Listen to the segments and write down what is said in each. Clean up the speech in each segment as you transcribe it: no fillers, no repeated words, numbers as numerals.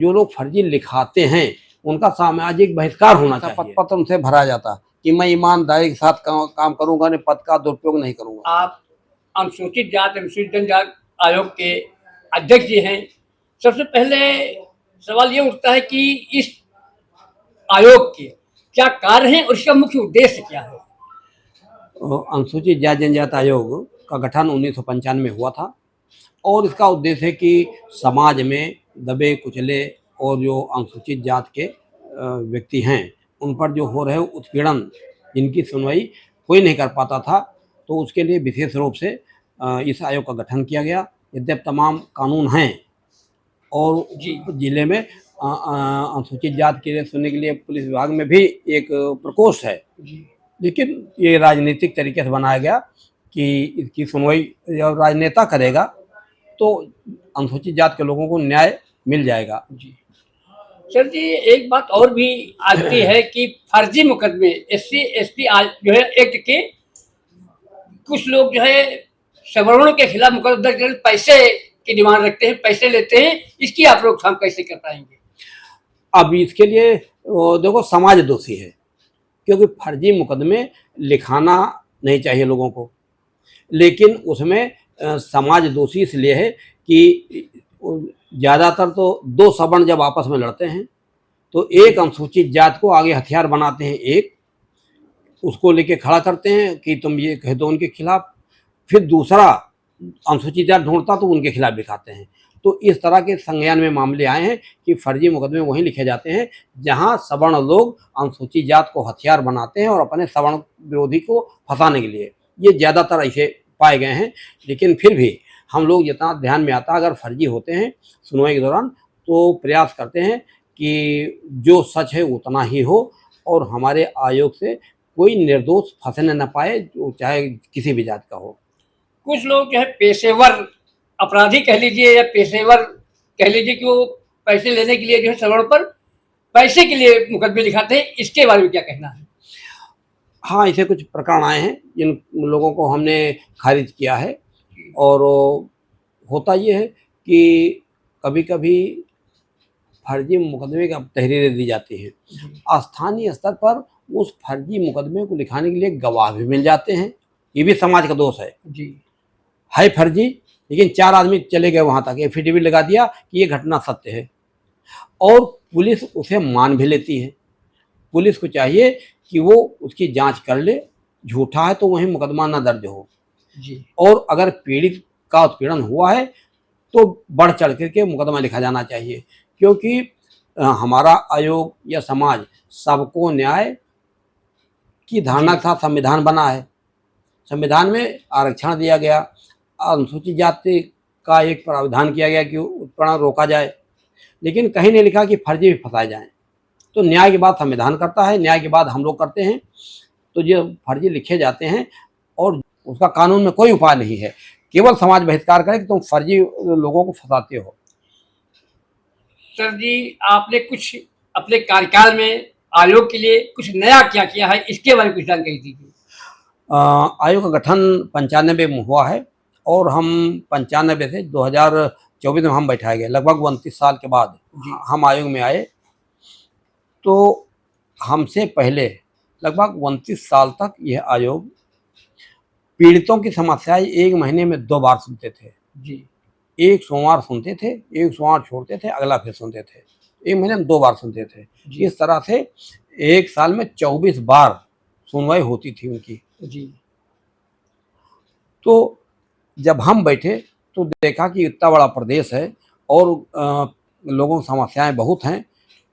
जो लोग फर्जी लिखाते हैं उनका सामाजिक बहिष्कार होना चाहिए। पद पत्र उनसे भरा जाता कि मैं ईमानदारी के साथ काम करूंगा, नहीं पद का दुरुपयोग नहीं करूंगा। आप अनुसूचित जाति अनुसूचित जनजाति आयोग के अध्यक्ष जी हैं। सबसे पहले सवाल ये उठता है कि इस आयोग के क्या कार्य हैं और इसका मुख्य उद्देश्य क्या है? अनुसूचित जाति जनजाति आयोग का गठन 1995 में हुआ था और इसका उद्देश्य है कि समाज में दबे कुचले और जो अनुसूचित जाति के व्यक्ति हैं उन पर जो हो रहे उत्पीड़न, जिनकी सुनवाई कोई नहीं कर पाता था, तो उसके लिए विशेष रूप से इस आयोग का गठन किया गया। यद्यप तमाम कानून हैं और जिले में अनुसूचित जाति के लिए सुनने के लिए पुलिस विभाग में भी एक प्रकोष्ठ है, लेकिन ये राजनीतिक तरीके से बनाया गया कि इसकी सुनवाई जब राजनेता करेगा तो अनुसूचित जाति के लोगों को न्याय मिल जाएगा। जी सर जी, एक बात और भी आती है कि फर्जी मुकदमे SC ST जो है एक्ट के कुछ लोग जो है सवर्णों के खिलाफ मुकदमा दर्ज पैसे की डिमांड रखते हैं, पैसे लेते हैं, इसकी आप रोकथाम कैसे कर पाएंगे? अब इसके लिए देखो समाज दोषी है, क्योंकि फर्जी मुकदमे लिखाना नहीं चाहिए लोगों को, लेकिन उसमें समाज दोषी इसलिए है कि ज़्यादातर तो दो सवर्ण जब आपस में लड़ते हैं तो एक अनुसूचित जाति को आगे हथियार बनाते हैं, एक उसको लेके खड़ा करते हैं कि तुम ये कह दो उनके खिलाफ, फिर दूसरा अनुसूचित जाति ढूंढता तो उनके खिलाफ दिखाते हैं। तो इस तरह के संज्ञान में मामले आए हैं कि फर्जी मुकदमे वहीं लिखे जाते हैं जहां सवर्ण लोग अनुसूचित जाति को हथियार बनाते हैं और अपने सवर्ण विरोधी को फंसाने के लिए, ये ज़्यादातर ऐसे पाए गए हैं। लेकिन फिर भी हम लोग जितना ध्यान में आता अगर फर्जी होते हैं सुनवाई के दौरान तो प्रयास करते हैं कि जो सच है उतना ही हो और हमारे आयोग से कोई निर्दोष फंसने न पाए, जो चाहे किसी भी जाति का हो। कुछ लोग जो है पेशेवर अपराधी कह लीजिए या पेशेवर कह लीजिए कि वो पैसे लेने के लिए जो है सवर्ण पर पैसे के लिए मुकदमे लिखाते हैं, इसके बारे में क्या कहना है? हाँ, ऐसे कुछ प्रकरण आए हैं जिन लोगों को हमने खारिज किया है और होता ये है कि कभी कभी फर्जी मुकदमे की तहरीरें दी जाती हैं। स्थानीय स्तर पर उस फर्जी मुकदमे को लिखाने के लिए गवाह भी मिल जाते हैं, ये भी समाज का दोष है। है फर्जी लेकिन 4 आदमी चले गए वहाँ तक, एफिडेविट लगा दिया कि ये घटना सत्य है और पुलिस उसे मान भी लेती है। पुलिस को चाहिए कि वो उसकी जांच कर ले, झूठा है तो वहीं मुकदमा ना दर्ज हो और अगर पीड़ित का उत्पीड़न हुआ है तो बढ़ चढ़ करके मुकदमा लिखा जाना चाहिए, क्योंकि हमारा आयोग या समाज सबको न्याय की धारणा के साथ संविधान बना है। संविधान में आरक्षण दिया गया, अनुसूचित जाति का एक प्रावधान किया गया कि उत्पीड़न रोका जाए, लेकिन कहीं नहीं लिखा कि फर्जी भी फंसाए जाएं। तो न्याय की बात संविधान करता है, न्याय की बात हम लोग करते हैं। तो ये फर्जी लिखे जाते हैं और उसका कानून में कोई उपाय नहीं है, केवल समाज बहिष्कार करे कि तुम फर्जी लोगों को फंसाते हो। सर जी, आपने कुछ अपने कार्यकाल में आयोग के लिए कुछ नया क्या किया है, इसके बारे में कुछ जानकारी दीजिए। आयोग का गठन 95 में हुआ है और हम 95 से 2024 में हम बैठाए गए, लगभग 29 साल के बाद हम आयोग में आए। तो हमसे पहले लगभग 29 साल तक यह आयोग पीड़ितों की समस्याएं 1 महीने में 2 बार सुनते थे। एक सोमवार सुनते थे, एक सोमवार छोड़ते थे, अगला फिर सुनते थे, 1 महीने में 2 बार सुनते थे। इस तरह से 1 साल में 24 बार सुनवाई होती थी उनकी। तो जब हम बैठे तो देखा कि इतना बड़ा प्रदेश है और लोगों की समस्याएं बहुत हैं,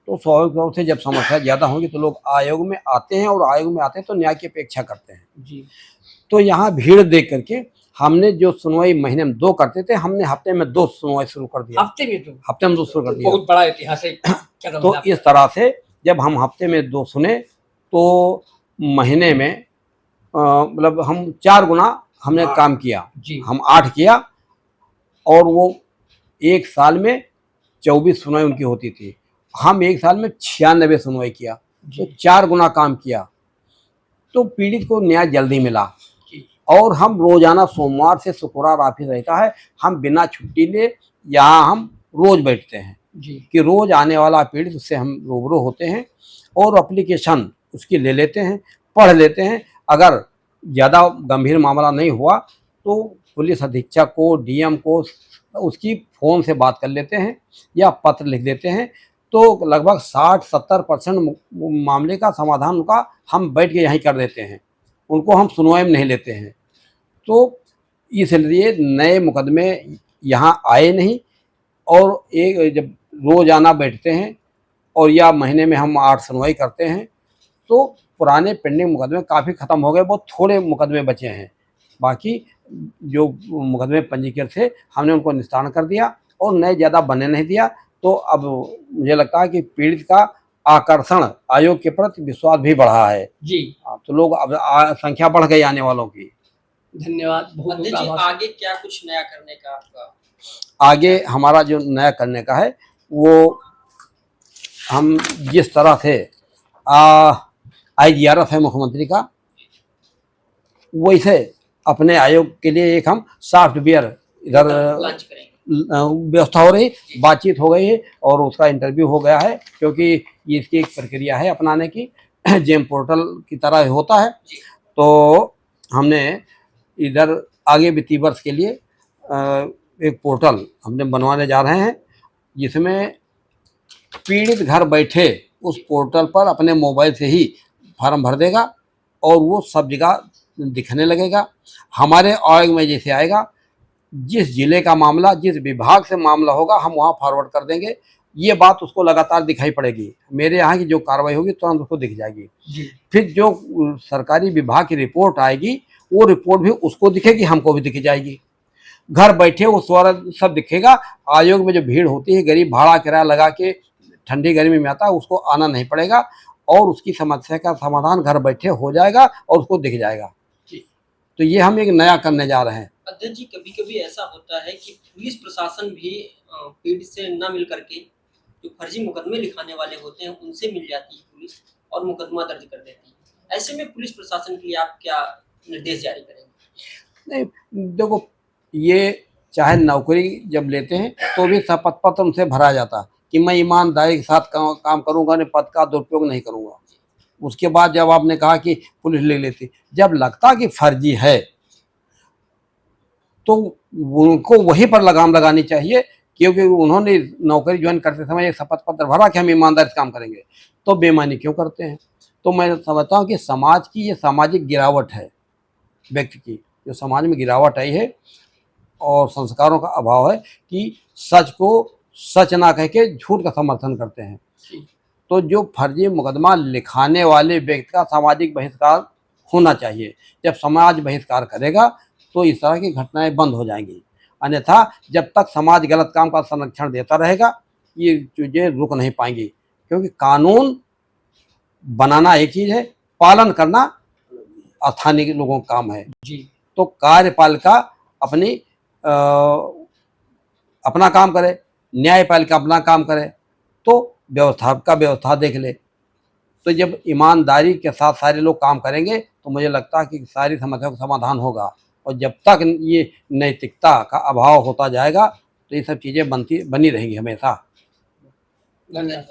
तो स्वाभाविक रूप से जब समस्या ज़्यादा होगी तो लोग आयोग में आते हैं और आयोग में आते हैं तो न्याय की अपेक्षा करते हैं। तो यहाँ भीड़ देख करके हमने जो सुनवाई महीने में 2 करते थे, हमने हफ्ते में 2 सुनवाई शुरू कर दिया। हफ्ते में 2 शुरू कर दिया, बहुत बड़ा इतिहास है। तो इस तरह से जब हम हफ्ते में 2 सुने तो महीने में मतलब हम 4 गुना हमने काम किया। हम 8 किया और वो 1 साल में 24 सुनवाई उनकी होती थी, हम 1 साल में 96 सुनवाई किया, तो 4 गुना काम किया। तो पीड़ित को न्याय जल्दी मिला और हम रोजाना सोमवार से शुक्रवार ऑफिस रहता है, हम बिना छुट्टी ले यहाँ हम रोज बैठते हैं। जी कि रोज आने वाला पीड़ित उससे हम रूबरू होते हैं और एप्लीकेशन उसकी ले लेते हैं, पढ़ लेते हैं। अगर ज़्यादा गंभीर मामला नहीं हुआ तो पुलिस अधीक्षक को, डीएम को उसकी फ़ोन से बात कर लेते हैं या पत्र लिख देते हैं। तो लगभग 60-70% मामले का समाधान उनका हम बैठ के यहीं कर देते हैं, उनको हम सुनवाई में नहीं लेते हैं। तो इसलिए नए मुकदमे यहाँ आए नहीं। और एक जब रोज़ाना बैठते हैं और या महीने में हम 8 सुनवाई करते हैं, तो पुराने पेंडिंग मुकदमे काफ़ी ख़त्म हो गए, बहुत थोड़े मुकदमे बचे हैं। बाकी जो मुकदमे पंजीकृत थे हमने उनको निस्तारण कर दिया और नए ज़्यादा बनने नहीं दिया। तो अब मुझे लगता है कि पीड़ित का आकर्षण आयोग के प्रति विश्वास भी बढ़ा है। जी तो लोग अब संख्या बढ़ गई आने वालों की। धन्यवाद, बहुत बहुत अध्यक्ष जी, आभार। आगे क्या कुछ नया करने का आपका? आगे हमारा जो नया करने का है वो हम जिस तरह से IGRF है मुख्यमंत्री का, वैसे अपने आयोग के लिए एक हम सॉफ्टवेयर इधर लॉन्च करेंगे। व्यवस्था हो रही, बातचीत हो गई है और उसका इंटरव्यू हो गया है, क्योंकि ये इसकी एक प्रक्रिया है अपनाने की, जेम पोर्टल की तरह होता है। तो हमने इधर आगे वित्तीय वर्ष के लिए एक पोर्टल हमने बनवाने जा रहे हैं, जिसमें पीड़ित घर बैठे उस पोर्टल पर अपने मोबाइल से ही फॉर्म भर देगा और वो सब जगह दिखने लगेगा। हमारे आयोग में जैसे आएगा, जिस जिले का मामला, जिस विभाग से मामला होगा, हम वहाँ फॉरवर्ड कर देंगे। ये बात उसको लगातार दिखाई पड़ेगी, मेरे यहाँ की जो कार्रवाई होगी तुरंत उसको दिख जाएगी। फिर जो सरकारी विभाग की रिपोर्ट आएगी, वो रिपोर्ट भी उसको दिखेगी, हमको भी दिख जाएगी। घर बैठे वो सारा सब दिखेगा। आयोग में जो भीड़ होती है, गरीब भाड़ा किराया लगा के ठंडी गर्मी में आता है, उसको आना नहीं पड़ेगा और उसकी समस्या का समाधान घर बैठे हो जाएगा और उसको दिख जाएगा। तो ये हम एक नया करने जा रहे हैं। अध्यक्ष जी, कभी कभी ऐसा होता है कि पुलिस प्रशासन भी पीड़ित से न मिल करके जो फर्जी मुकदमे लिखाने वाले होते हैं उनसे मिल जाती है पुलिस और मुकदमा दर्ज कर देती है। ऐसे में पुलिस प्रशासन के लिए आप क्या निर्देश जारी करेंगे? नहीं देखो, ये चाहे नौकरी जब लेते हैं तो भी शपथ पत्र उनसे भरा जाता है कि मैं ईमानदारी के साथ काम करूंगा, नहीं पद का दुरुपयोग नहीं करूंगा। उसके बाद जब आपने कहा कि पुलिस ले लेती, जब लगता कि फर्जी है तो उनको वहीं पर लगाम लगानी चाहिए, क्योंकि उन्होंने नौकरी ज्वाइन करते समय एक शपथ पत्र भरा कि हम ईमानदारी से काम करेंगे, तो बेईमानी क्यों करते हैं? तो मैं समझता हूँ कि समाज की ये सामाजिक गिरावट है, व्यक्ति की जो समाज में गिरावट आई है और संस्कारों का अभाव है कि सच को सच ना कह के झूठ का समर्थन करते हैं। तो जो फर्जी मुकदमा लिखाने वाले व्यक्ति का सामाजिक बहिष्कार होना चाहिए। जब समाज बहिष्कार करेगा तो इस तरह की घटनाएं बंद हो जाएंगी, अन्यथा जब तक समाज गलत काम का संरक्षण देता रहेगा ये चीज़ें रुक नहीं पाएंगी। क्योंकि कानून बनाना एक चीज़ है, पालन करना स्थानीय लोगों का काम है। तो कार्यपालिका अपनी अपना काम करे, न्यायपालिका अपना काम करे, तो व्यवस्था देख ले। तो जब ईमानदारी के साथ सारे लोग काम करेंगे तो मुझे लगता है कि सारी समस्याओं का समाधान होगा। और जब तक ये नैतिकता का अभाव होता जाएगा तो ये सब चीज़ें बनी रहेंगी हमेशा। धन्यवाद।